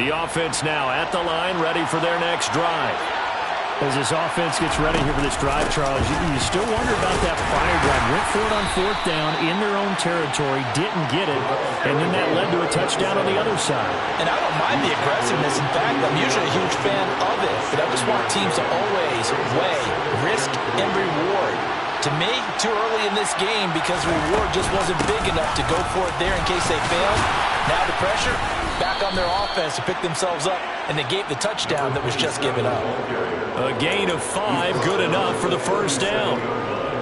The offense now at the line, ready for their next drive. As this offense gets ready here for this drive, Charles, you still wonder about that prior drive. Went for it on 4th down in their own territory, didn't get it, and then that led to a touchdown on the other side. And I don't mind the aggressiveness. In fact, I'm usually a huge fan of it, but I just want teams to always weigh risk and reward. To me, too early in this game because the reward just wasn't big enough to go for it there in case they failed. Now the pressure back on their offense to pick themselves up, and they gave the touchdown that was just given up. A gain of 5, good enough for the first down.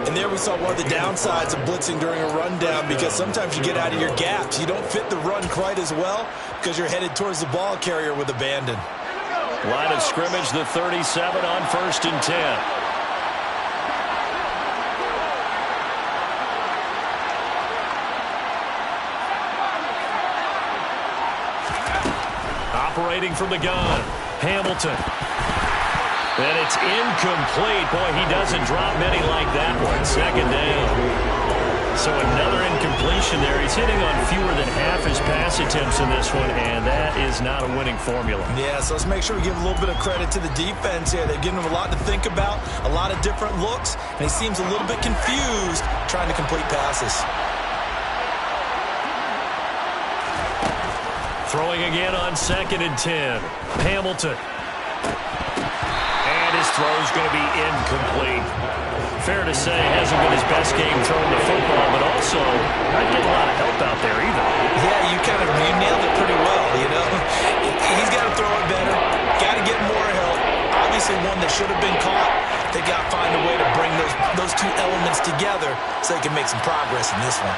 And there we saw one of the downsides of blitzing during a rundown, because sometimes you get out of your gaps. You don't fit the run quite as well because you're headed towards the ball carrier with abandon. Line of scrimmage, the 37 on 1st and 10. Operating from the gun, Hamilton. And it's incomplete. Boy, he doesn't drop many like that one. 2nd down. So another incompletion there. He's hitting on fewer than half his pass attempts in this one, and that is not a winning formula. Yeah, so let's make sure we give a little bit of credit to the defense here. They've given him a lot to think about, a lot of different looks, and he seems a little bit confused trying to complete passes. Throwing again on 2nd and 10. Hamilton. And his throw's going to be incomplete. Fair to say, hasn't been his best game throwing the football, but also not getting a lot of help out there either. Yeah, you nailed it pretty well, you know. He's got to throw it better. Got to get more help. Obviously one that should have been caught. They got to find a way to bring those two elements together so they can make some progress in this one.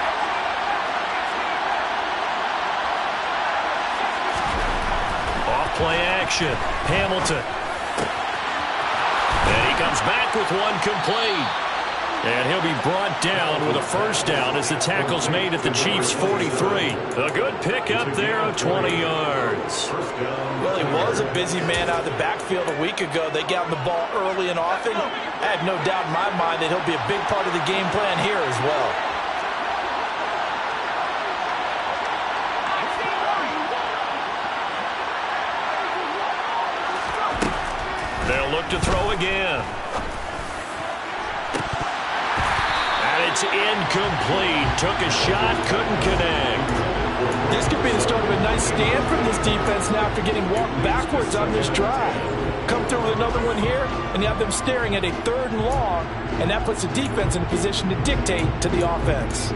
Play action. Hamilton. And he comes back with one complete. And he'll be brought down with a first down as the tackle's made at the Chiefs' 43. A good pickup there of 20 yards. Well, he was a busy man out of the backfield a week ago. They got him the ball early and often. I have no doubt in my mind that he'll be a big part of the game plan here as well. They'll look to throw again. And it's incomplete. Took a shot, couldn't connect. This could be the start of a nice stand from this defense now after getting walked backwards on this drive. Come through with another one here, and you have them staring at a 3rd and long, and that puts the defense in a position to dictate to the offense.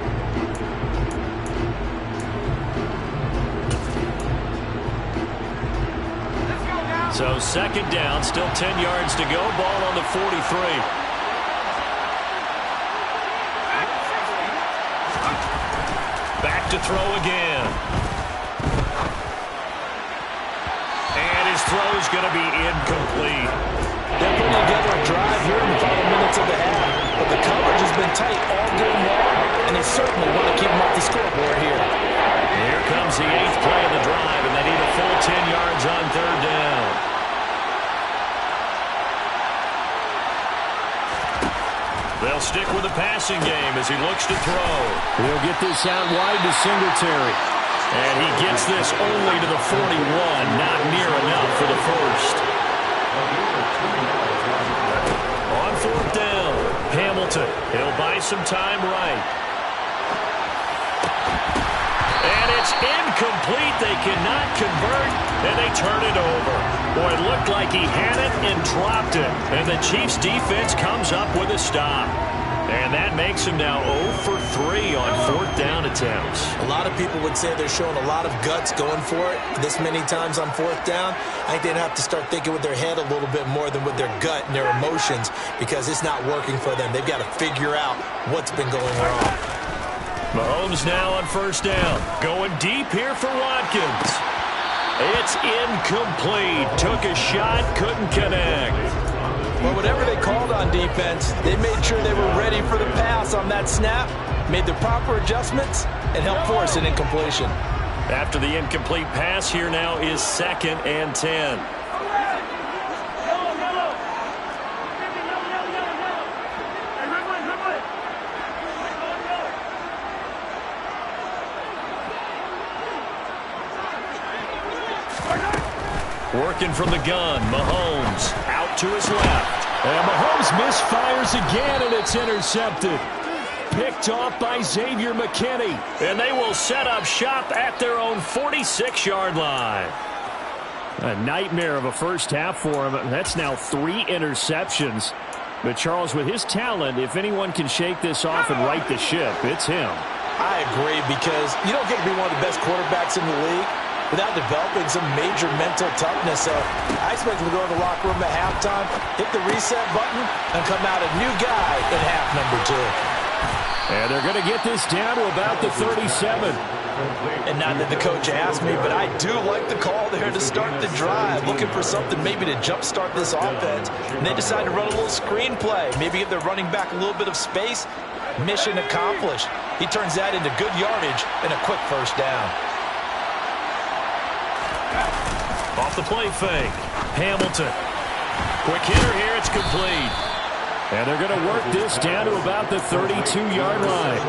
So 2nd down, still 10 yards to go. Ball on the 43. Back to throw again. And his throw is going to be incomplete. They're putting together a drive here in the final minutes of the half, but the coverage has been tight all game long, and they certainly want to keep them off the scoreboard here. Here comes the 8th play of the drive, and they need a full 10 yards on 3rd down. They'll stick with the passing game as he looks to throw. He'll get this out wide to Singletary. And he gets this only to the 41, not near enough for the first. On 4th down, Hamilton. He'll buy some time right. And it's incomplete. They cannot convert, and they turn it over. Boy, it looked like he had it and dropped it. And the Chiefs' defense comes up with a stop. And that makes him now 0 for 3 on 4th down attempts. A lot of people would say they're showing a lot of guts going for it this many times on 4th down. I think they'd have to start thinking with their head a little bit more than with their gut and their emotions, because it's not working for them. They've got to figure out what's been going wrong. Mahomes now on 1st down. Going deep here for Watkins. It's incomplete. Took a shot, couldn't connect. Well, whatever they called on defense, they made sure they were ready for the pass on that snap, made the proper adjustments, and helped force an incompletion. After the incomplete pass, here now is 2nd and 10. Working from the gun, Mahomes out to his left. And Mahomes misfires again, and it's intercepted. Picked off by Xavier McKinney. And they will set up shop at their own 46-yard line. A nightmare of a first half for him. That's now 3 interceptions. But Charles, with his talent, if anyone can shake this off and right the ship, it's him. I agree, because you don't get to be one of the best quarterbacks in the league without developing some major mental toughness. So I expect him to go in the locker room at halftime, hit the reset button, and come out a new guy in half number 2. And they're going to get this down to about the 37. And not that the coach asked me, but I do like the call there to start the drive, looking for something maybe to jumpstart this offense. And they decide to run a little screen play, maybe give their running back a little bit of space. Mission accomplished. He turns that into good yardage and a quick first down. Off the play fake. Hamilton. Quick hitter here. It's complete. And they're going to work this down to about the 32-yard line.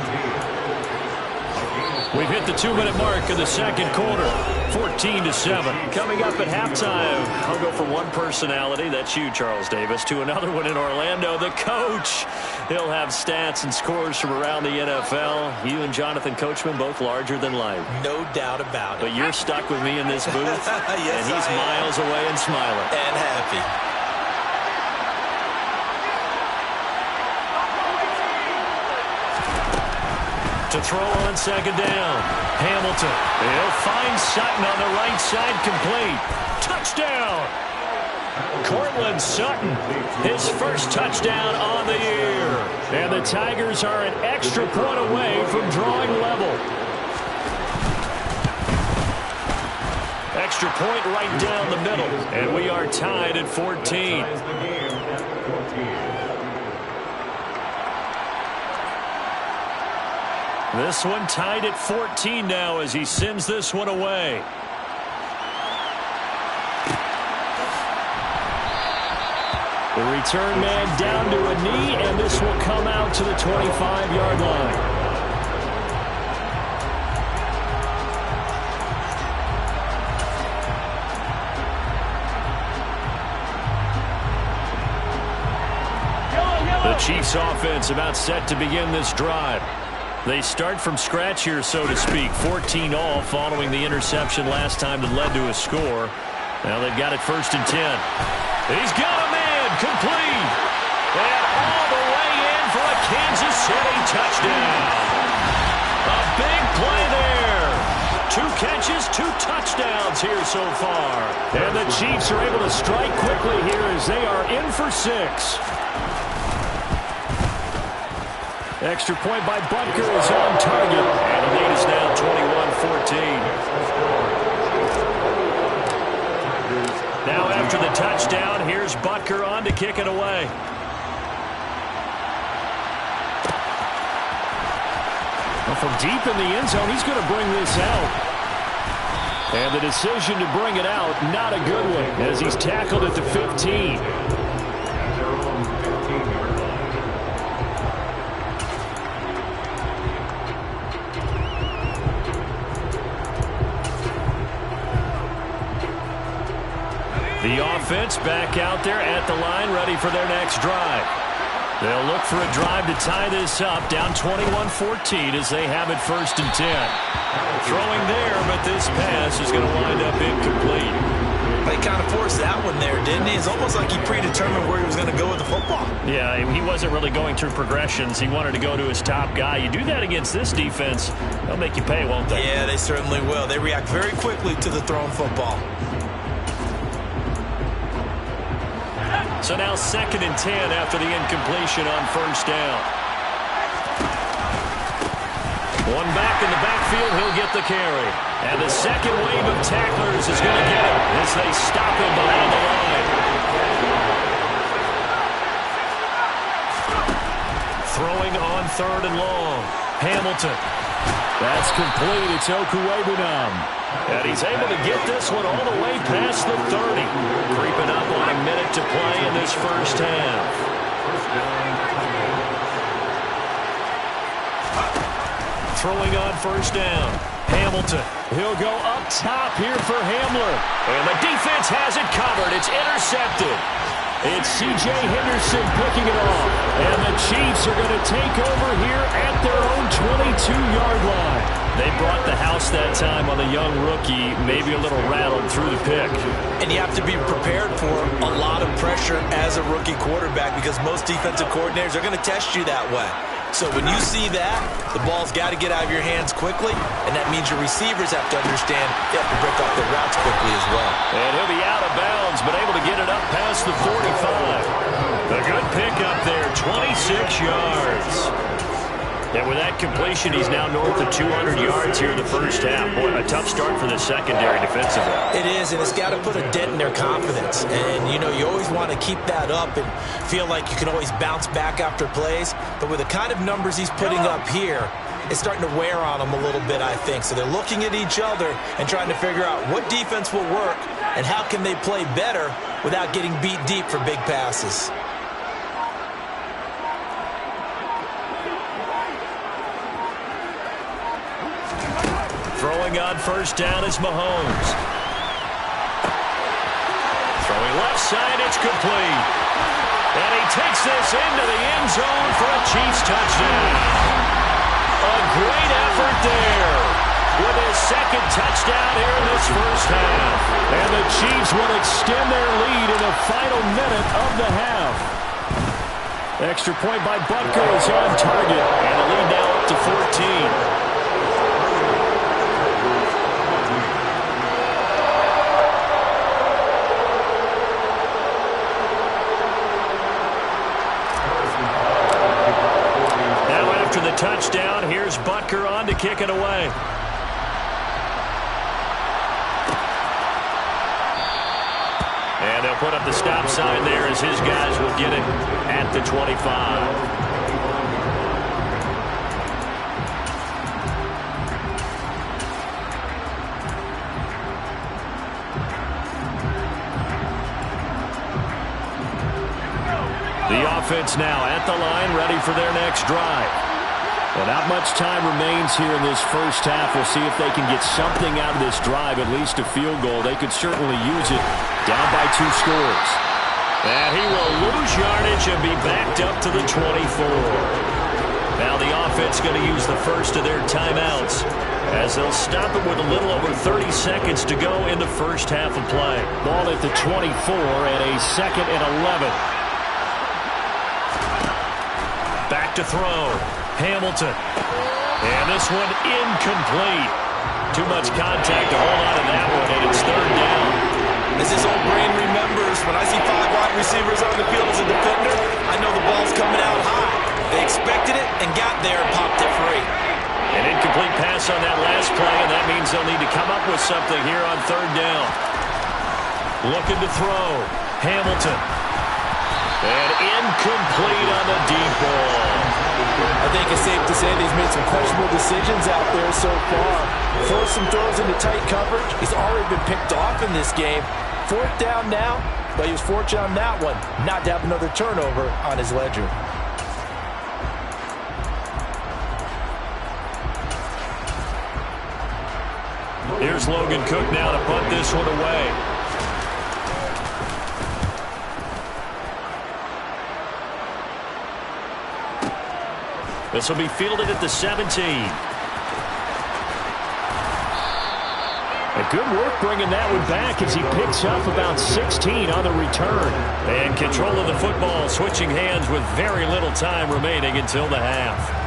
We've hit the 2-minute mark of the second quarter. 14-7. Coming up at halftime, I'll go from one personality, that's you, Charles Davis, to another one in Orlando, the coach. He'll have stats and scores from around the NFL. You and Jonathan Coachman, both larger than life. No doubt about it. But you're stuck with me in this booth, yes, and he's miles away and smiling. And happy. To throw on second down. Hamilton. He'll find Sutton on the right side, complete. Touchdown. Cortland Sutton, his first touchdown on the year. And the Tigers are an extra point away from drawing level. Extra point right down the middle. And we are tied at 14. This one tied at 14 now as he sends this one away. The return man down to a knee, and this will come out to the 25-yard line. The Chiefs offense about set to begin this drive. They start from scratch here, so to speak. 14-all following the interception last time that led to a score. Now they've got it 1st and 10. He's got a man, complete. And all the way in for a Kansas City touchdown. A big play there. 2 catches, 2 touchdowns here so far. And the Chiefs are able to strike quickly here as they are in for 6. Extra point by Butker is on target. And the lead is now 21-14. Now after the touchdown, here's Butker on to kick it away. Well, from deep in the end zone, he's going to bring this out. And the decision to bring it out, not a good one, as he's tackled at the 15. The offense back out there at the line, ready for their next drive. They'll look for a drive to tie this up, down 21-14 as they have it 1st and 10. Throwing there, but this pass is going to wind up incomplete. They kind of forced that one there, didn't he? It's almost like he predetermined where he was going to go with the football. Yeah, he wasn't really going through progressions. He wanted to go to his top guy. You do that against this defense, they'll make you pay, won't they? Yeah, they certainly will. They react very quickly to the thrown football. So now 2nd and 10 after the incompletion on 1st down. One back in the backfield, he'll get the carry. And the second wave of tacklers is going to get him as they stop him behind the line. Throwing on 3rd and long. Hamilton. That's complete. It's Okuwebunam. And he's able to get this one all the way past the 30. Creeping up on a minute to play in this first half. throwing on first down. Hamilton. He'll go up top here for Hamler. And the defense has it covered. It's intercepted. It's C.J. Henderson picking it off. And the Chiefs are going to take over here at their own 22-yard line. They brought the house that time on the young rookie, maybe a little rattled through the pick. And you have to be prepared for a lot of pressure as a rookie quarterback because most defensive coordinators are going to test you that way. So when you see that, the ball's got to get out of your hands quickly, and that means your receivers have to understand they have to break off their routes quickly as well. And he'll be out of bounds, but able to get it up past the 45. A good pickup there, 26 yards. And with that completion, he's now north of 200 yards here in the first half. Boy, a tough start for the secondary defensively. It is, and it's got to put a dent in their confidence. And, you know, you always want to keep that up and feel like you can always bounce back after plays. But with the kind of numbers he's putting up here, it's starting to wear on them a little bit, I think. So they're looking at each other and trying to figure out what defense will work and how can they play better without getting beat deep for big passes. Throwing on first down is Mahomes. Throwing left side, it's complete. And he takes this into the end zone for a Chiefs touchdown. A great effort there with his second touchdown here in this first half. And the Chiefs will extend their lead in the final minute of the half. Extra point by Butker is on target. And the lead now up to 14. Touchdown. Here's Butker on to kick it away. And they'll put up the stop sign there as his guys will get it at the 25. The offense now at the line, ready for their next drive. Well, not much time remains here in this first half. We'll see if they can get something out of this drive, at least a field goal. They could certainly use it down by 2 scores. And he will lose yardage and be backed up to the 24. Now the offense going to use the first of their timeouts as they'll stop it with a little over 30 seconds to go in the first half of play. Ball at the 24 and a 2nd and 11. Back to throw. Hamilton. And this one incomplete. Too much contact to hold on to that one, and it's 3rd down. As his old brain remembers, when I see 5 wide receivers on the field as a defender, I know the ball's coming out high. They expected it and got there and popped it free. An incomplete pass on that last play, and that means they'll need to come up with something here on 3rd down. Looking to throw. Hamilton. And incomplete on the deep ball. I think it's safe to say that he's made some questionable decisions out there so far. Throws some throws into tight coverage. He's already been picked off in this game. 4th down now, but he was fortunate on that one not to have another turnover on his ledger. Here's Logan Cook now to punt this one away. This will be fielded at the 17. A good work bringing that one back as he picks up about 16 on the return. And control of the football, switching hands with very little time remaining until the half.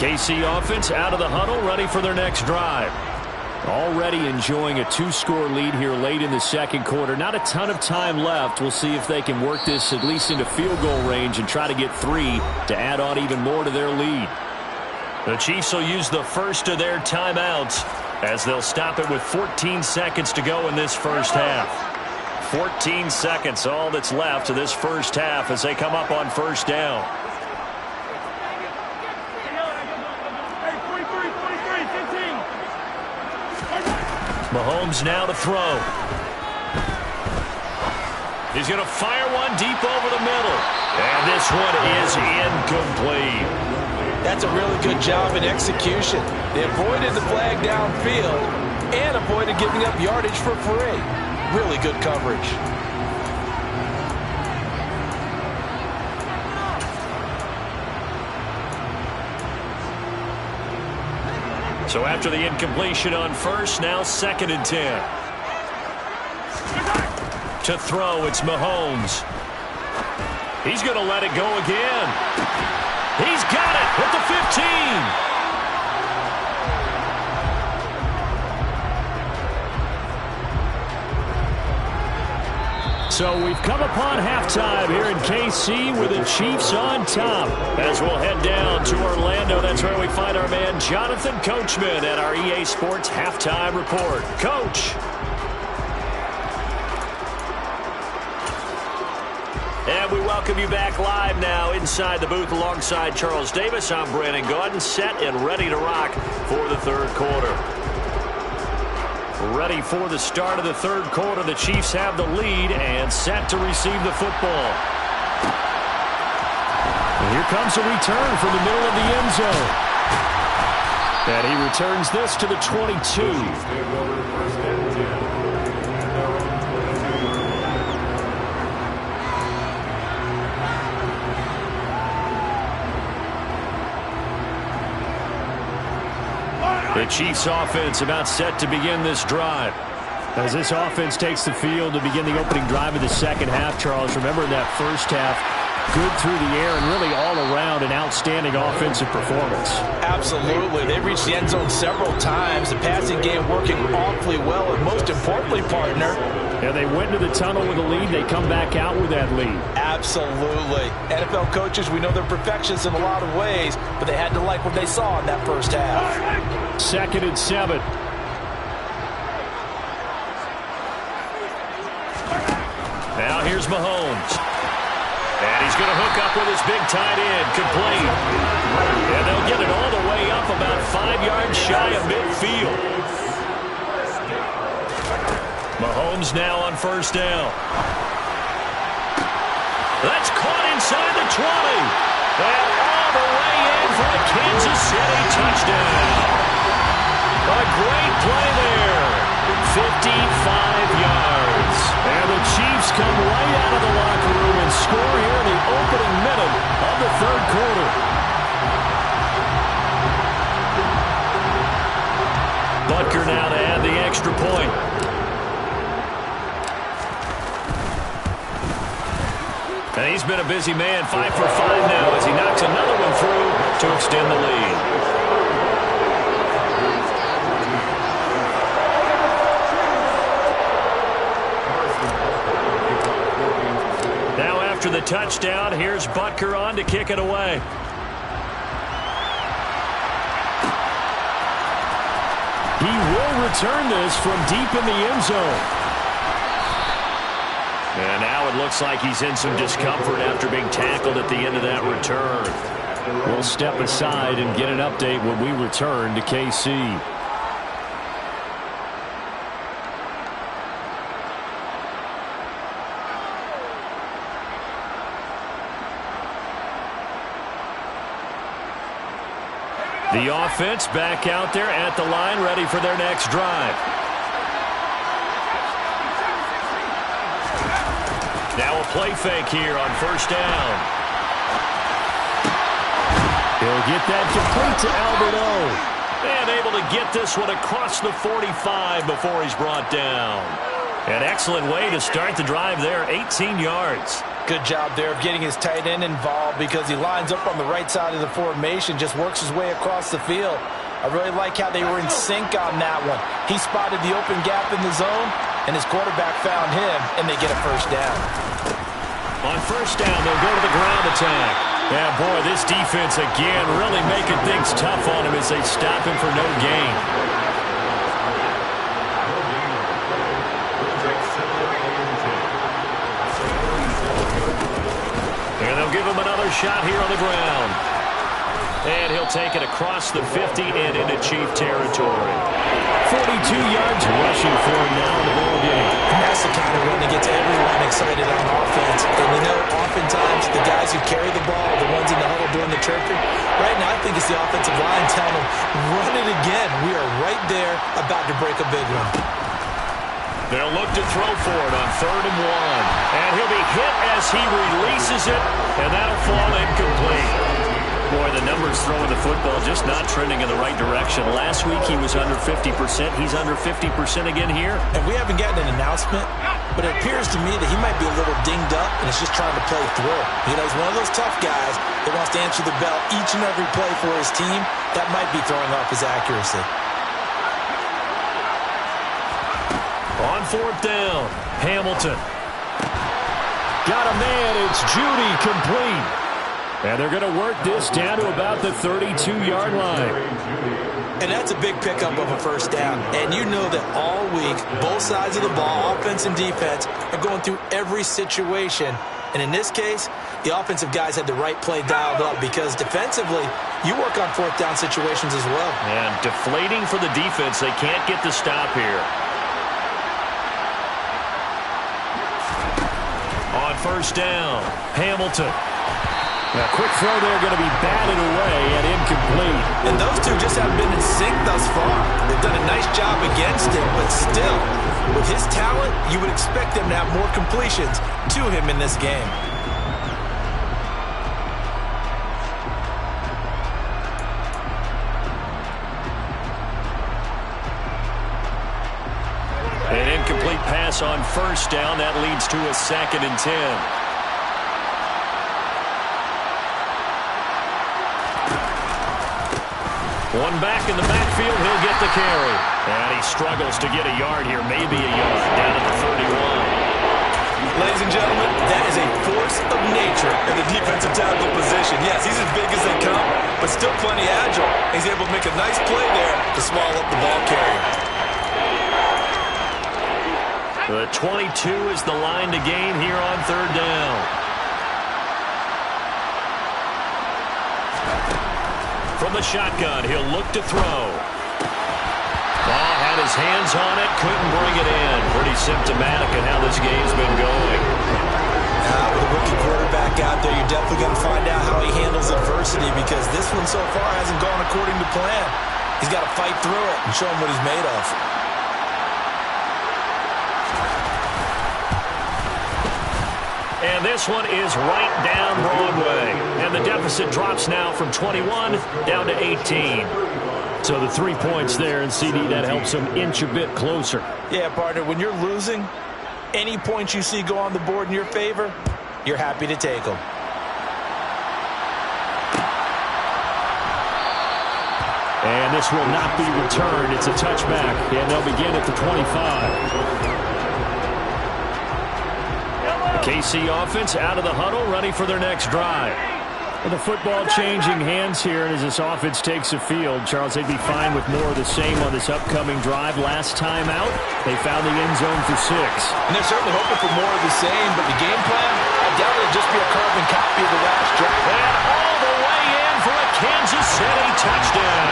KC offense out of the huddle, ready for their next drive. Already enjoying a 2-score lead here late in the 2nd quarter. Not a ton of time left. We'll see if they can work this at least into field goal range and try to get 3 to add on even more to their lead. The Chiefs will use the first of their timeouts as they'll stop it with 14 seconds to go in this first half. 14 seconds, all that's left of this first half as they come up on first down. Mahomes now to throw. He's going to fire one deep over the middle. And this one is incomplete. That's a really good job in execution. They avoided the flag downfield and avoided giving up yardage for free. Really good coverage. So after the incompletion on first, now 2nd and 10. To throw, it's Mahomes. He's going to let it go again. He's got it at the 15. So we've come upon halftime here in KC with the Chiefs on top. As we'll head down to Orlando, that's where we find our man Jonathan Coachman at our EA Sports Halftime Report. Coach. And we welcome you back live now inside the booth alongside Charles Davis. I'm Brandon Gaudin, set and ready to rock for the third quarter. Ready for the start of the third quarter. The Chiefs have the lead and set to receive the football. And here comes a return from the middle of the end zone. And he returns this to the 22. The Chiefs offense about set to begin this drive. As this offense takes the field to begin the opening drive of the second half, Charles, remember in that first half, good through the air and really all around an outstanding offensive performance. Absolutely. They reached the end zone several times. The passing game working awfully well, and most importantly, partner, yeah, they went into the tunnel with a lead. They come back out with that lead. Absolutely. NFL coaches, we know they're perfectionists in a lot of ways, but they had to like what they saw in that first half. 2nd and 7. Now here's Mahomes. And he's going to hook up with his big tight end, complete. And they'll get it all the way up about 5 yards shy of midfield. Mahomes now on first down. That's caught inside the 20. And all the way in for a Kansas City touchdown. A great play there. 55 yards. And the Chiefs come right out of the locker room and score here in the opening minute of the third quarter. Butker now to add the extra point. And he's been a busy man, 5 for 5 now as he knocks another one through to extend the lead. Now after the touchdown, here's Butker on to kick it away. He will return this from deep in the end zone. And now it looks like he's in some discomfort after being tackled at the end of that return. We'll step aside and get an update when we return to KC. The offense back out there at the line, ready for their next drive. Now a play fake here on first down. He'll get that complete to Albert O. And able to get this one across the 45 before he's brought down. An excellent way to start the drive there, 18 yards. Good job there of getting his tight end involved because he lines up on the right side of the formation, just works his way across the field. I really like how they were in sync on that one. He spotted the open gap in the zone, and his quarterback found him, and they get a first down. On first down, they'll go to the ground attack. Yeah, boy, this defense again really making things tough on him as they stop him for no gain. They'll give him another shot here on the ground. And he'll take it across the 50 and into Chief territory. 42 yards rushing for him now in the ball game. And that's the kind of run that gets everyone excited on offense. And you know, oftentimes the guys who carry the ball are the ones in the huddle doing the chirping. Right now, I think it's the offensive line telling them, run it again. We are right there about to break a big one. They'll look to throw for it on 3rd and 1. And he'll be hit as he releases it, and that'll fall incomplete. Boy, the numbers throwing the football just not trending in the right direction. Last week he was under 50%. He's under 50% again here. And we haven't gotten an announcement, but it appears to me that he might be a little dinged up and is just trying to play through. You know, he's one of those tough guys that wants to answer the bell each and every play for his team. That might be throwing off his accuracy. On 4th down, Hamilton. Got a man. It's Judy, complete. And they're going to work this down to about the 32-yard line. And that's a big pickup of a first down. And you know that all week, both sides of the ball, offense and defense, are going through every situation. And in this case, the offensive guys had the right play dialed up because defensively, you work on 4th down situations as well. And deflating for the defense. They can't get the stop here. On 1st down, Hamilton. A quick throw there going to be batted away and incomplete. And those two just haven't been in sync thus far. They've done a nice job against him, but still, with his talent, you would expect them to have more completions to him in this game. An incomplete pass on 1st down. That leads to a 2nd and 10. One back in the backfield, he'll get the carry. And he struggles to get a yard here, maybe a yard, down at the 31. Ladies and gentlemen, that is a force of nature in the defensive tackle position. Yes, he's as big as they come, but still plenty agile. He's able to make a nice play there to swallow up the ball carrier. The 22 is the line to gain here on 3rd down. From the shotgun, he'll look to throw. Ball had his hands on it, couldn't bring it in. Pretty symptomatic of how this game's been going. With a rookie quarterback out there, you're definitely going to find out how he handles adversity because this one so far hasn't gone according to plan. He's got to fight through it and show him what he's made of. And this one is right down Broadway. And the deficit drops now from 21 down to 18. So the 3 points there, and CD, that helps him inch a bit closer. Yeah, partner, when you're losing, any points you see go on the board in your favor, you're happy to take them. And this will not be returned. It's a touchback, and they'll begin at the 25. KC offense out of the huddle, ready for their next drive. And the football changing hands here, and as this offense takes the field, Charles, they'd be fine with more of the same on this upcoming drive. Last time out, they found the end zone for 6. And they're certainly hoping for more of the same, but the game plan, I doubt it'll just be a carbon copy of the last drive. And all the way in for a Kansas City touchdown.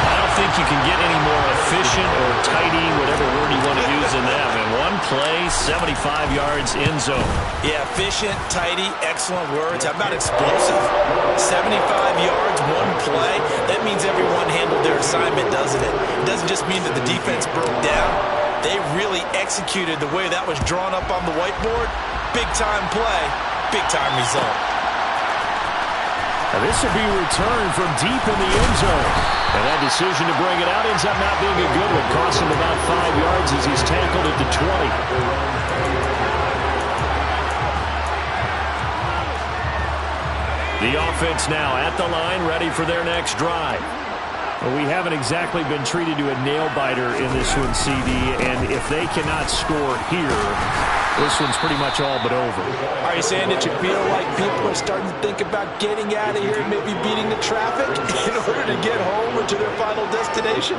I don't think you can get any more efficient or tidy, whatever word you want to use in that. In one play, 75 yards in zone. Yeah, efficient, tidy, excellent words. How about explosive? 75 yards, one play. That means everyone handled their assignment, doesn't it? It doesn't just mean that the defense broke down. They really executed the way that was drawn up on the whiteboard. Big-time play, big-time result. Now this will be returned from deep in the end zone. And that decision to bring it out ends up not being a good one. Cost him about 5 yards as he's tackled at the 20. The offense now at the line, ready for their next drive. Well, we haven't exactly been treated to a nail-biter in this one, CD, and if they cannot score here, this one's pretty much all but over. Are you saying that you feel like people are starting to think about getting out of here and maybe beating the traffic in order to get home or to their final destination?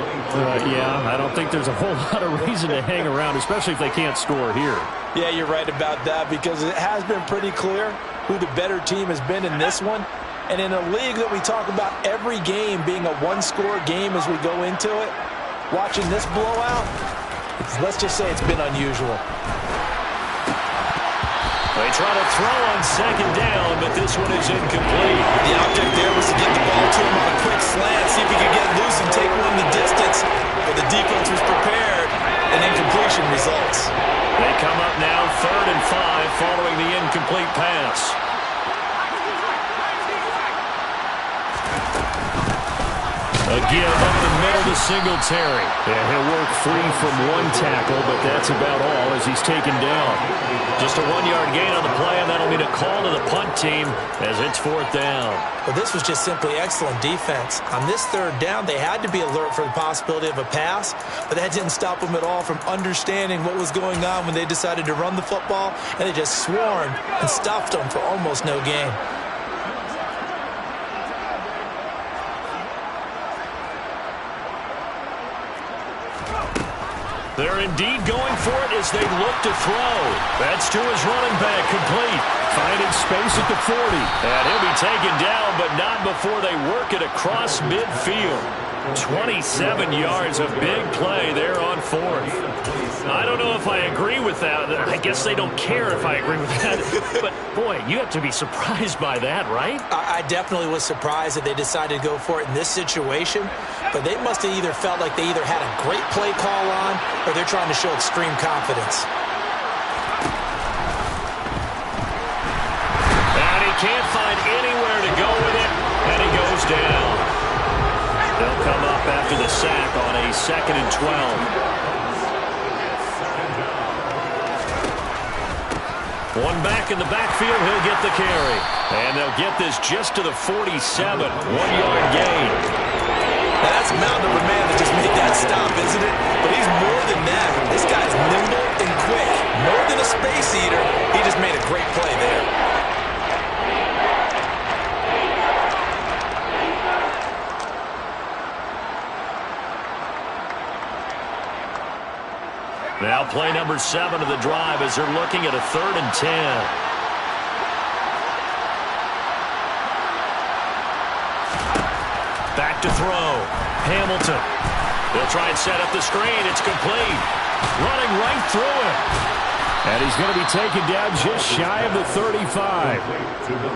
Yeah, I don't think there's a whole lot of reason to hang around, especially if they can't score here. Yeah, you're right about that because it has been pretty clear who the better team has been in this one. And in a league that we talk about every game being a one-score game as we go into it, watching this blowout, let's just say it's been unusual. They try to throw on second down, but this one is incomplete. The object there was to get the ball to him on a quick slant, see if he could get loose and take one the distance. But the defense was prepared, and incompletion results. They come up now 3rd and 5 following the incomplete pass. A give up the middle to Singletary. Yeah, he'll work free from one tackle, but that's about all as he's taken down. Just a 1-yard gain on the play, and that'll mean a call to the punt team as it's 4th down. Well, this was just simply excellent defense. On this 3rd down, they had to be alert for the possibility of a pass, but that didn't stop them at all from understanding what was going on when they decided to run the football, and they just swarmed and stuffed them for almost no gain. They're indeed going for it as they look to throw. That's to his running back, complete. Finding space at the 40. And he'll be taken down, but not before they work it across midfield. 27 yards of big play there on 4th. I don't know if I agree with that. I guess they don't care if I agree with that. But, boy, you have to be surprised by that, right? I definitely was surprised that they decided to go for it in this situation, but they must have either felt like they either had a great play call on or they're trying to show extreme confidence. And he can't find anywhere to go with it, and he goes down. They'll come up after the sack on a 2nd and 12. One back in the backfield, he'll get the carry. And they'll get this just to the 47, 1-yard gain. Now that's a mountain of a man that just made that stop, isn't it? But he's more than that. This guy's nimble and quick. More than a space eater, he just made a great play there. Now play number 7 of the drive as they're looking at a 3rd and 10. Back to throw. Hamilton. They'll try and set up the screen. It's complete. Running right through him. And he's going to be taken down just shy of the 35.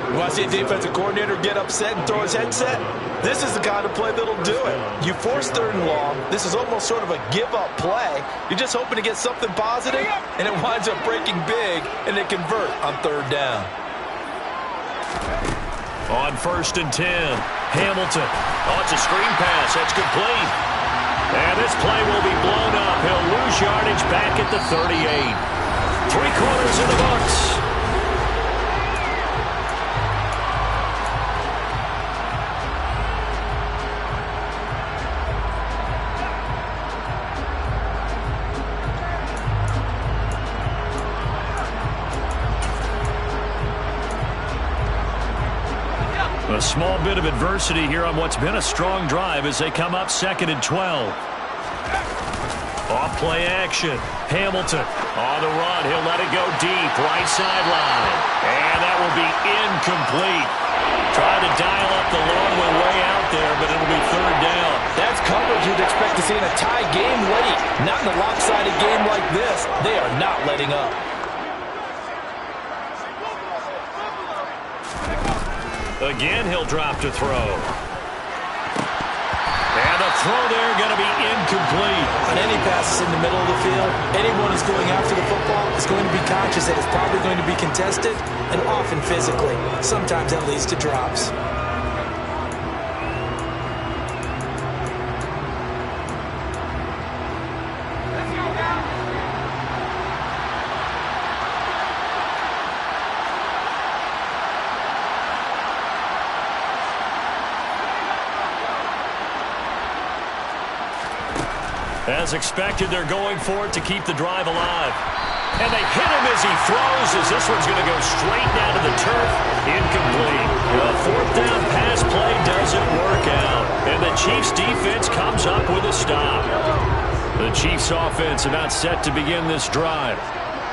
You want to see a defensive coordinator get upset and throw his headset? This is the kind of play that'll do it. You force 3rd and long. This is almost sort of a give-up play. You're just hoping to get something positive, and it winds up breaking big, and they convert on 3rd down. On 1st and 10, Hamilton. Oh, it's a screen pass. That's complete. And this play will be blown up. He'll lose yardage back at the 38. 3 quarters in the books. A small bit of adversity here on what's been a strong drive as they come up 2nd and 12. Off play action. Hamilton on the run. He'll let it go deep. Right sideline. And that will be incomplete. Trying to dial up the long one way out there, but it'll be 3rd down. That's coverage you'd expect to see in a tie game late. Not in a lopsided game like this. They are not letting up. Again, he'll drop to throw. And the throw there going to be incomplete. On any passes in the middle of the field, anyone who's going after the football is going to be conscious that it's probably going to be contested, and often physically. Sometimes that leads to drops. As expected, they're going for it to keep the drive alive. And they hit him as he throws, as this one's going to go straight down to the turf. Incomplete. The fourth down pass play doesn't work out. And the Chiefs defense comes up with a stop. The Chiefs offense about set to begin this drive.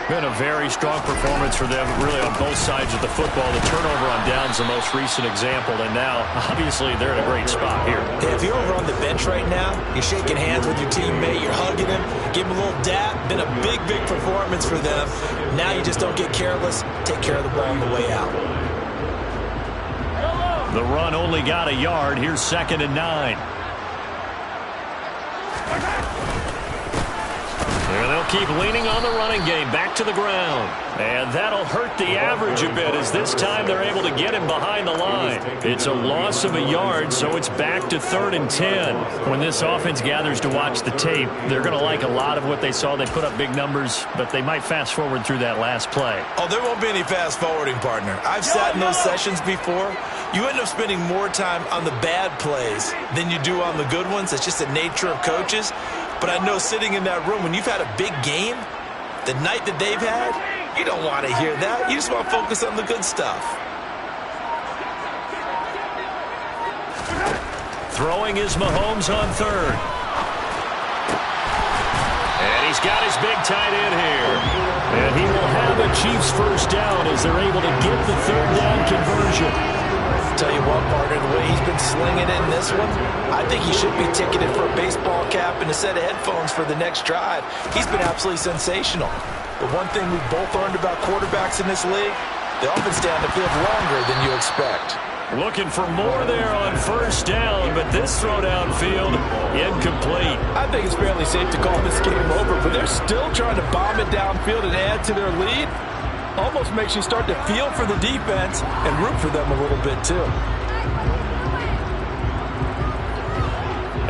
Been a very strong performance for them, really, on both sides of the football. The turnover on downs the most recent example, and now, obviously, they're in a great spot here. If you're over on the bench right now, you're shaking hands with your teammate, you're hugging him, give him a little dap. Been a big, big performance for them. Now you just don't get careless. Take care of the ball on the way out. The run only got a yard. Here's 2nd and 9. And they'll keep leaning on the running game, back to the ground. And that'll hurt the average a bit, as this time they're able to get him behind the line. It's a loss of a yard, so it's back to 3rd and 10. When this offense gathers to watch the tape, they're going to like a lot of what they saw. They put up big numbers, but they might fast forward through that last play. Oh, there won't be any fast forwarding, partner. I've sat in those sessions before. You end up spending more time on the bad plays than you do on the good ones. It's just the nature of coaches. But I know sitting in that room, when you've had a big game, the night that they've had, you don't want to hear that. You just want to focus on the good stuff. Throwing is Mahomes on 3rd. And he's got his big tight end here. And he will have a Chiefs first down as they're able to get the 3rd down conversion. Tell you what, partner, the way he's been slinging it in this one, I think he should be ticketed for a baseball cap and a set of headphones for the next drive. He's been absolutely sensational. But one thing we've both learned about quarterbacks in this league, they often stay on the field longer than you expect. Looking for more there on 1st down, but this throw downfield, incomplete. I think it's fairly safe to call this game over, but they're still trying to bomb it downfield and add to their lead. Almost makes you start to feel for the defense and root for them a little bit, too.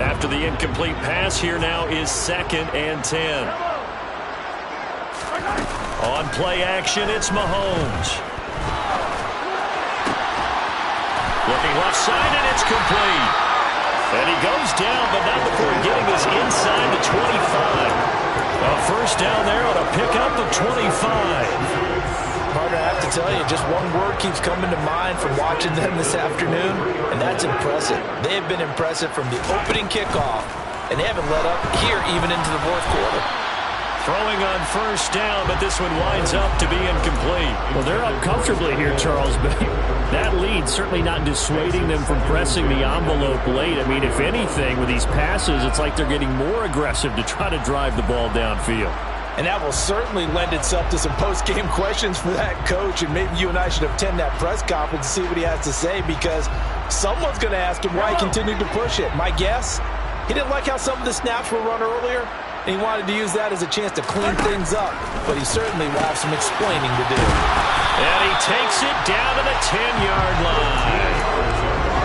After the incomplete pass, here now is 2nd and 10. On play action, it's Mahomes. Looking left side, and it's complete. And he goes down, but not before getting us inside the 25. A first down there on a pickup of 25. Partner, I have to tell you, just one word keeps coming to mind from watching them this afternoon, and that's impressive. They have been impressive from the opening kickoff, and they haven't let up here even into the 4th quarter. Throwing on 1st down, but this one winds up to be incomplete. Well, they're up comfortably here, Charles, but that lead certainly not dissuading them from pressing the envelope late. I mean, if anything, with these passes, it's like they're getting more aggressive to try to drive the ball downfield. And that will certainly lend itself to some post-game questions for that coach, and maybe you and I should attend that press conference and see what he has to say, because someone's going to ask him why he continued to push it. My guess, he didn't like how some of the snaps were run earlier, and he wanted to use that as a chance to clean things up, but he certainly will have some explaining to do. And he takes it down to the 10-yard line.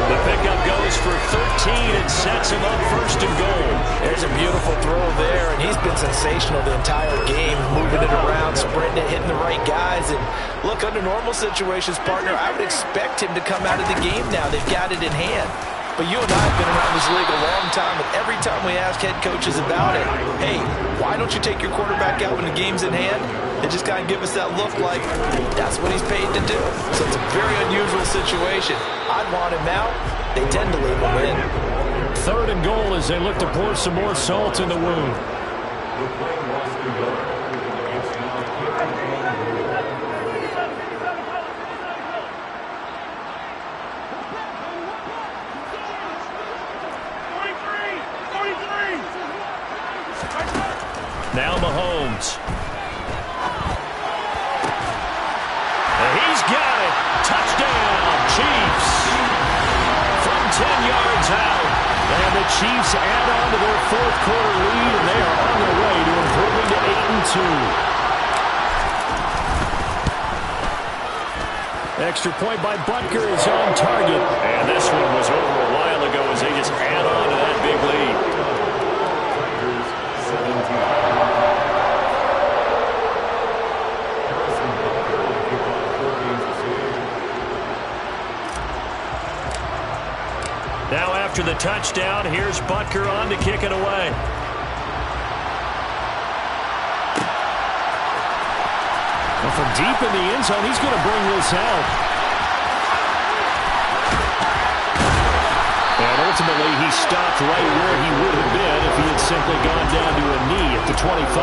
The pickup goes for 13 and sets him up 1st and goal. There's a beautiful throw there, and he's been sensational the entire game, moving it around, spreading it, hitting the right guys. And look, under normal situations, partner, I would expect him to come out of the game now. They've got it in hand. But you and I have been around this league a long time, and every time we ask head coaches about it, hey, why don't you take your quarterback out when the game's in hand? They just kind of give us that look like that's what he's paid to do. So it's a very unusual situation. I'd want him out. They tend to leave him in. 3rd and goal as they look to pour some more salt in the wound. Now Mahomes. And he's got it. Touchdown, Chiefs. From 10 yards out. And the Chiefs add on to their 4th quarter lead, and they are on their way to improving to 8-2. Extra point by Butker is on target. And this one was over a while ago as they just add on to that big lead. Now after the touchdown, here's Butker on to kick it away. from deep in the end zone, he's going to bring this out. And ultimately, he stopped right where he would have been if he had simply gone down to a knee at the 25.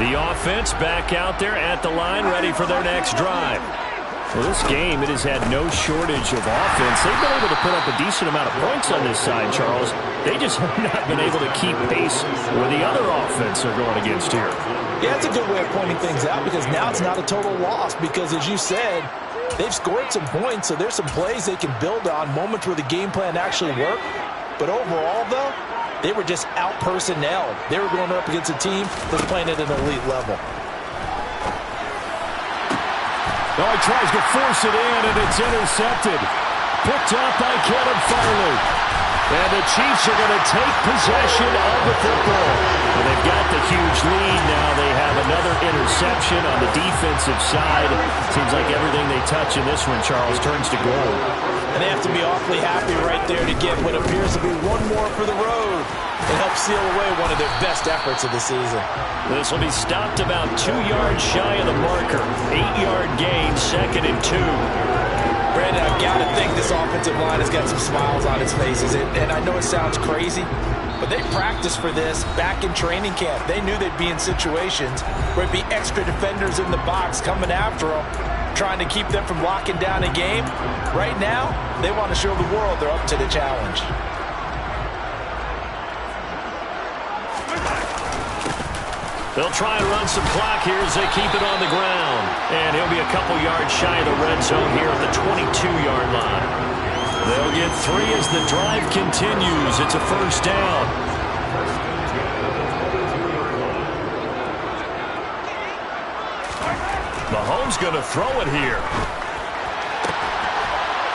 The offense back out there at the line, ready for their next drive. Well, this game, it has had no shortage of offense. They've been able to put up a decent amount of points on this side, Charles. They just have not been able to keep pace where the other offense are going against here. Yeah, it's a good way of pointing things out because now it's not a total loss because, as you said, they've scored some points, so there's some plays they can build on, moments where the game plan actually worked. But overall, though, they were just out-personnelled. They were going up against a team that's playing at an elite level. Oh, he tries to force it in, and it's intercepted. Picked up by Caleb Farley. And the Chiefs are going to take possession of the football. Well, they've got the huge lead now. They have another interception on the defensive side. Seems like everything they touch in this one, Charles, turns to gold. And they have to be awfully happy right there to get what appears to be one more for the road and help seal away one of their best efforts of the season. This will be stopped about 2 yards shy of the marker. 8-yard gain, 2nd and 2. Brandon, I've got to think this offensive line has got some smiles on its faces. And I know it sounds crazy, but they practiced for this back in training camp. They knew they'd be in situations where it'd be extra defenders in the box coming after them, trying to keep them from locking down a game. Right now, they want to show the world they're up to the challenge. They'll try and run some clock here as they keep it on the ground. And he'll be a couple yards shy of the red zone here at the 22-yard line. They'll get 3 as the drive continues. It's a first down. Mahomes going to throw it here.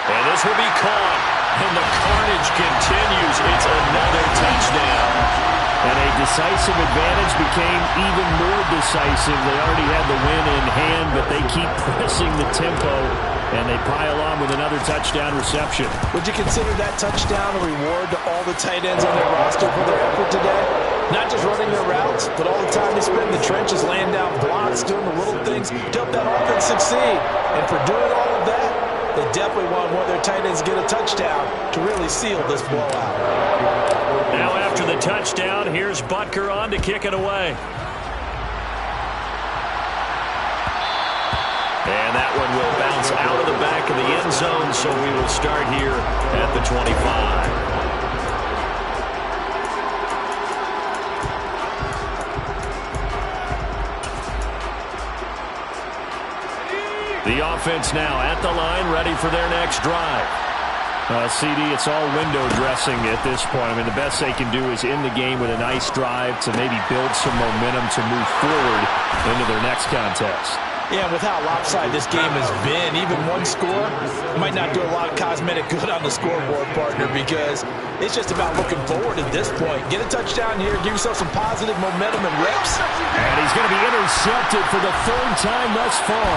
And this will be caught. And the carnage continues. It's another touchdown. And a decisive advantage became even more decisive. They already had the win in hand, but they keep pressing the tempo, and they pile on with another touchdown reception. Would you consider that touchdown a reward to all the tight ends on their roster for their effort today? Not just running their routes, but all the time they spend in the trenches, laying down blocks, doing the little things to help that offense succeed. And for doing all of that, they definitely want one of their tight ends to get a touchdown to really seal this blowout. Now after the touchdown, here's Butker on to kick it away. And that one will bounce out of the back of the end zone, so we will start here at the 25. The offense now at the line, ready for their next drive. CD, it's all window dressing at this point. I mean, the best they can do is in the game with a nice drive to maybe build some momentum to move forward into their next contest. Yeah, with how lopsided this game has been, even one score might not do a lot of cosmetic good on the scoreboard, partner, because it's just about looking forward at this point. Get a touchdown here, give yourself some positive momentum and reps. And he's going to be intercepted for the 3rd time thus far.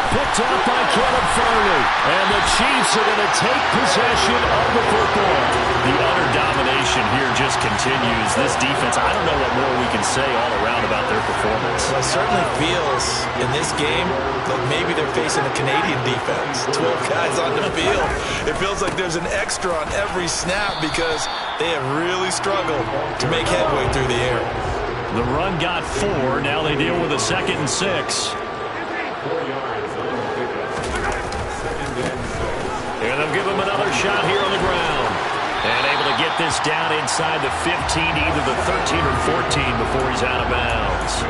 Picked up by Caleb Farley. And the Chiefs are going to take possession of the football. The utter domination here just continues. This defense, I don't know what more we can say all around about their performance. Well, it certainly feels in this game like maybe they're facing a Canadian defense. 12 guys on the field. It feels like there's an extra on every snap because they have really struggled to make headway through the air. The run got 4. Now they deal with a 2nd and 6. And they'll give him another shot here on the ground. And able to get this down inside the 15, either the 13 or 14 before he's out of bounds.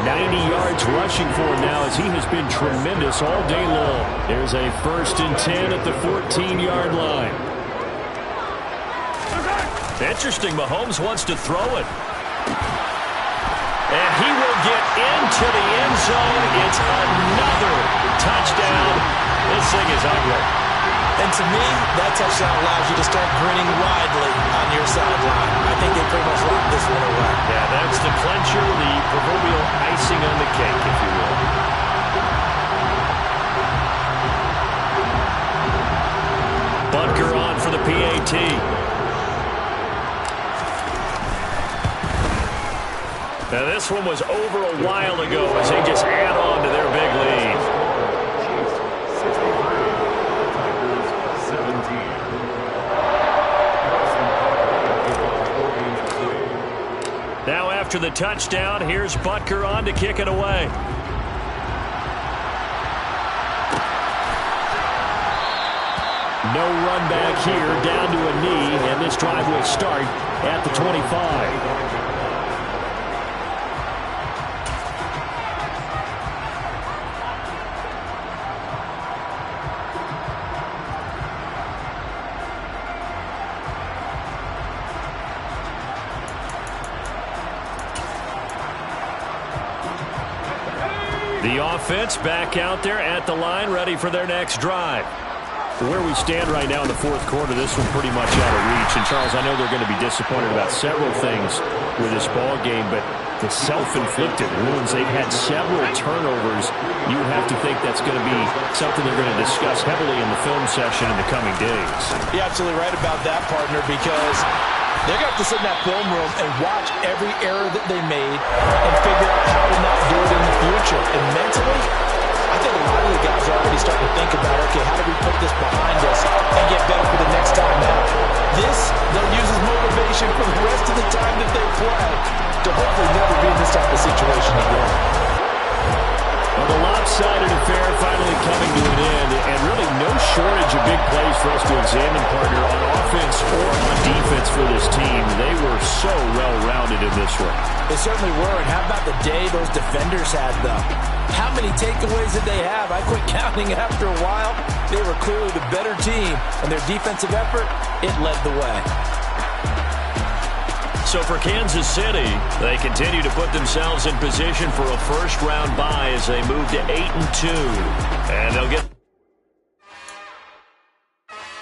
90 yards rushing for him now as he has been tremendous all day long. There's a 1st and 10 at the 14-yard line. Interesting, Mahomes wants to throw it. And he will get into the end zone. It's another touchdown. This thing is ugly. And to me, that touchdown allows you to start grinning widely on your sideline. I think they pretty much locked this one away. Yeah, that's the clincher, the proverbial icing on the cake, if you will. Butker on for the PAT. Now, this one was over a while ago as they just add on to their big lead. Now, after the touchdown, here's Butker on to kick it away. No run back here, down to a knee, and this drive will start at the 25. The offense back out there at the line, ready for their next drive. Where we stand right now in the fourth quarter, this one pretty much out of reach. And, Charles, I know they're going to be disappointed about several things with this ball game, but the self-inflicted wounds, they've had several turnovers. You have to think that's going to be something they're going to discuss heavily in the film session in the coming days. You're absolutely right about that, partner, because they're going to have to sit in that film room and watch every error that they made and figure out how to not do it in the future. And mentally, I think a lot of the guys are already starting to think about, okay, how do we put this behind us and get better for the next time out? This, they'll use as motivation for the rest of the time that they play to hopefully never be in this type of situation again. Well, the lopsided affair finally coming to an end, and really no shortage of big plays for us to examine, partner, on offense or on defense for this team. They were so well-rounded in this one. They certainly were, and how about the day those defenders had, though? How many takeaways did they have? I quit counting after a while. They were clearly the better team, and their defensive effort, it led the way. So for Kansas City, they continue to put themselves in position for a first-round bye as they move to 8-2. And they'll get...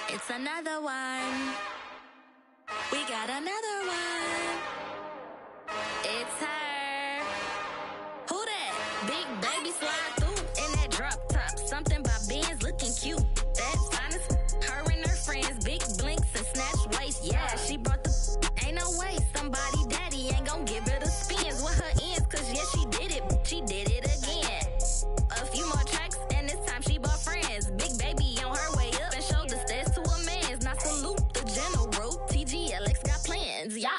It's another one. We got another one. It's her. Who that? Big baby slide through in that drop top. Something about Benz looking cute. That's honest. Her and her friends, big blinks and snatch waist. Yeah, she brought the... Ain't no way somebody daddy ain't gon' give her the spins with her ends. Cause yeah, she did it again. A few more tracks and this time she bought friends. Big baby on her way up and showed the stairs to a man's. Now salute the general. TGLX got plans, yeah.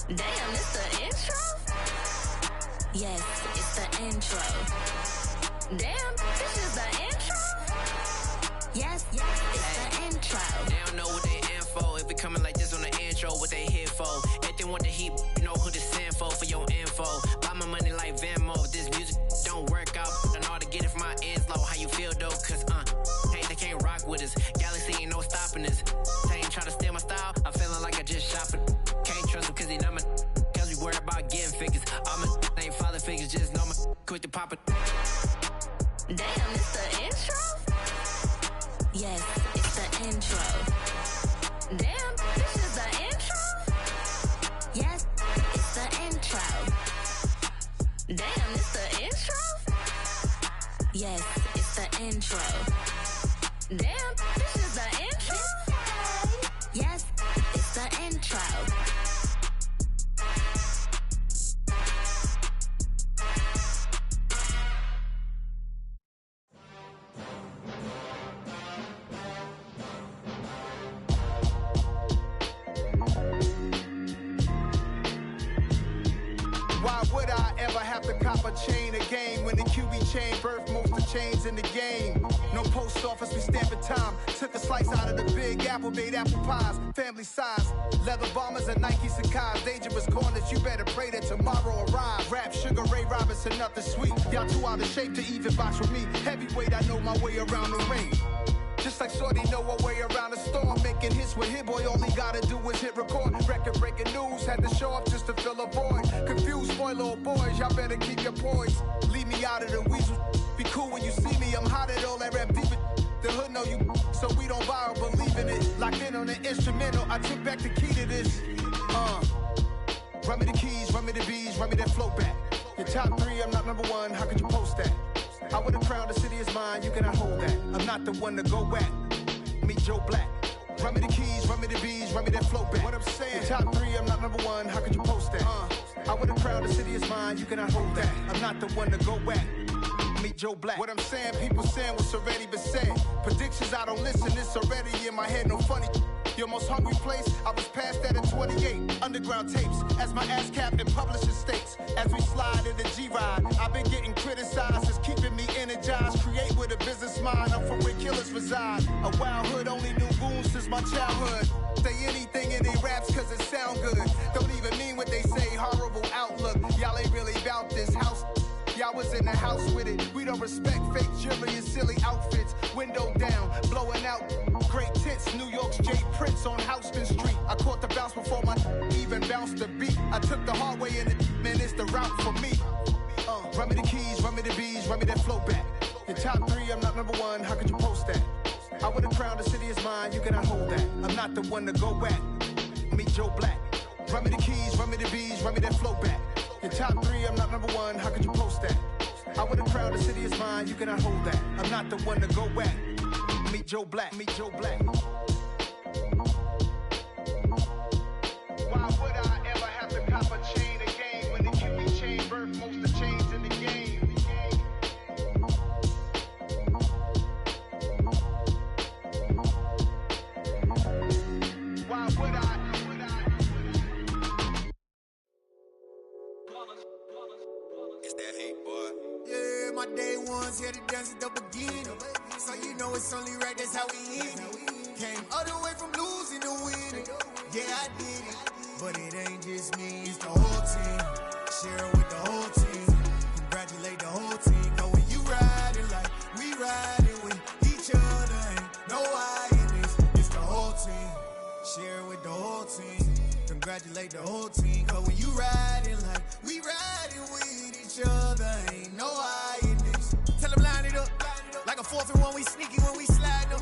Damn, it's the intro? Yes, it's the intro. Damn, this is the intro? Yes, it's the intro. They don't know what they in for. If it coming like this on the intro, what they here for? If they want the heat, you know who to send for your info. Buy my money like Venmo. This music don't work out. I know how to get it from my ends low. How you feel though? Cause hey, they can't rock with us. Galaxy ain't no stopping us. They ain't trying to steal my style. I'm feeling like I just shot for. Can't trust him cause he not my. Cause we worried about getting figures. All my ain't father figures. Just know my quick to pop it. Damn, it's the intro? Yes, it's the intro. Damn, this is the intro? Yes, it's the intro. Damn, it's the intro? Yes, it's the intro. Damn, this is the intro? Yes, it's the intro. Cop a chain of game when the QB chain birthed most of the chains in the game. No post office, we stamping time. Took a slice out of the big apple, made apple pies, family size. Leather bombers and Nike Sacai's. Dangerous corners, you better pray that tomorrow arrives. Rap, Sugar Ray Robinson, nothing sweet. Y'all too out of shape to even box with me. Heavyweight, I know my way around the ring. Just like Shorty know her way around the storm. Making hits with Hit Boy, all he gotta do is hit record. Record breaking news, had to show up just to fill a void. Confused, spoiled little boys, y'all better keep your poise. Leave me out of the weasel. Be cool when you see me, I'm hot at all that rap deep. The hood know you, so we don't borrow, believe in it. Locked in on the instrumental, I took back the key to this. Run me the keys, run me the bees, run me that flow back. Your top three, I'm not number one, how could you post that? I would've crowned the city is mine, you cannot hold that. I'm not the one to go back. Meet Joe Black. Run me the keys, run me the bees, run me that flow back. What I'm saying, your top three, I'm not number one, how could you post that? I would've crowned the city is mine, you cannot hold that. I'm not the one to go back. Meet Joe Black. What I'm saying, people saying what's already been said. Predictions, I don't listen, it's already in my head, no funny. Your most hungry place, I was past that at 28. Underground tapes, as my ass cap in publishing states. As we slide in the G-Ride, I've been getting criticized, it's keeping me energized. Create with a business mind, I'm from where killers reside. A wild hood, only knew goons since my childhood. Say anything in they raps cause it sound good. Don't even mean what they say, horrible outlook. Y'all ain't really about this house. Y'all was in the house with it. We don't respect fake jewelry and silly outfits. Window down, blowing out. Great tits, New York's J. Prince on Houston Street. I caught the bounce before my even bounced the beat. I took the hard way in it, man, it's the route for me. Run me the keys, run me the bees, run me that flow back. Your top 3, I'm not number 1, how could you post that? I would've crowned the city is mine, you cannot hold that. I'm not the one to go back. Meet Joe Black. Run me the keys, run me the bees, run me that flow back. Your top 3, I'm not number 1, how could you post that? I would've crowned the city is mine, you cannot hold that. I'm not the one to go back. Meet Joe Black, meet Joe Black. Why would I ever have to cop a chain again when the QB chain birthed most of the chains in the game? Why would I? It's that hate, boy. Yeah, my day ones here to dance at the beginning. So you know it's only right, that's how we end it. Came all the way from losing to winning. Yeah, I did it. But it ain't just me, it's the whole team. Share it with the whole team. Congratulate the whole team. Cause when you riding like we riding with each other, ain't no I in this. It's the whole team. Share it with the whole team. Congratulate the whole team. Cause when you riding like we riding with each other, ain't no I in this. Tell them line it up. Like a 4th and 1, we sneaky when we slide them.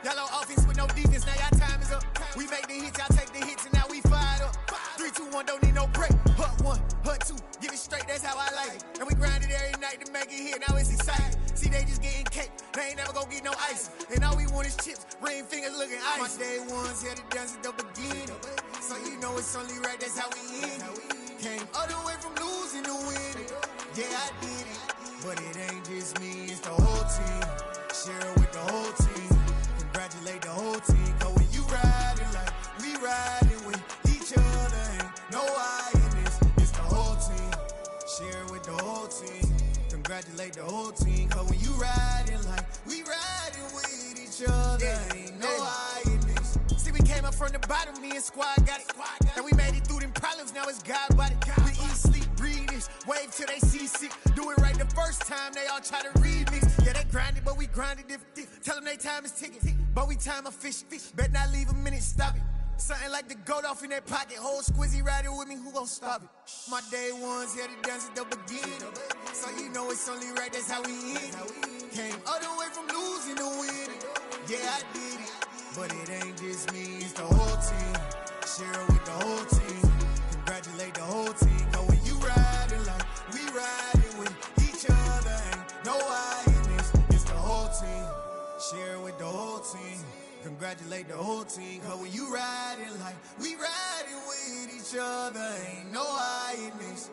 Yellow offense with no defense, now y'all time is up. We make the hits, y'all take the hits, and now we fired up. 3, 2, 1, don't need no break. Hut 1, hut 2, give it straight, that's how I like it. And we grind it every night to make it hit, now it's exciting. See, they just getting cake, they ain't never gonna get no ice. And all we want is chips, ring fingers looking ice. My day ones here to dance at the beginning. So you know it's only right, that's how we end it. Came all the way from losing to winning. Yeah, I did it. But it ain't just me, it's the whole team. Share it with the whole team. Congratulate the whole team. Cause when you riding like we riding with each other, ain't no I in this. It's the whole team. Share it with the whole team. Congratulate the whole team. Cause when you riding like we riding with each other, ain't no I in this. See, we came up from the bottom, me and squad got it. And we made it through them problems, now it's God body. We eat, sleep, breathe this, wave till they see sick. Do it right the first time, they all try to remix. Yeah, they grinded, but we grinded different. Tell them they time is ticking, but we time a fish. Bet not leave a minute, stop it. Something like the goat off in their pocket. Whole squizzy riding with me, who gon' stop it? My day ones here to dance at the beginning. So you know it's only right, that's how we end it. Came all the way from losing to winning. Yeah, I did it. But it ain't just me, it's the whole team. Share it with the whole team. Congratulate the whole team. Cause when you riding like we riding with each other, ain't no I in this. It's the whole team. Share it with the whole team. Congratulate the whole team. Cause when you riding like we riding with each other, ain't no I in this.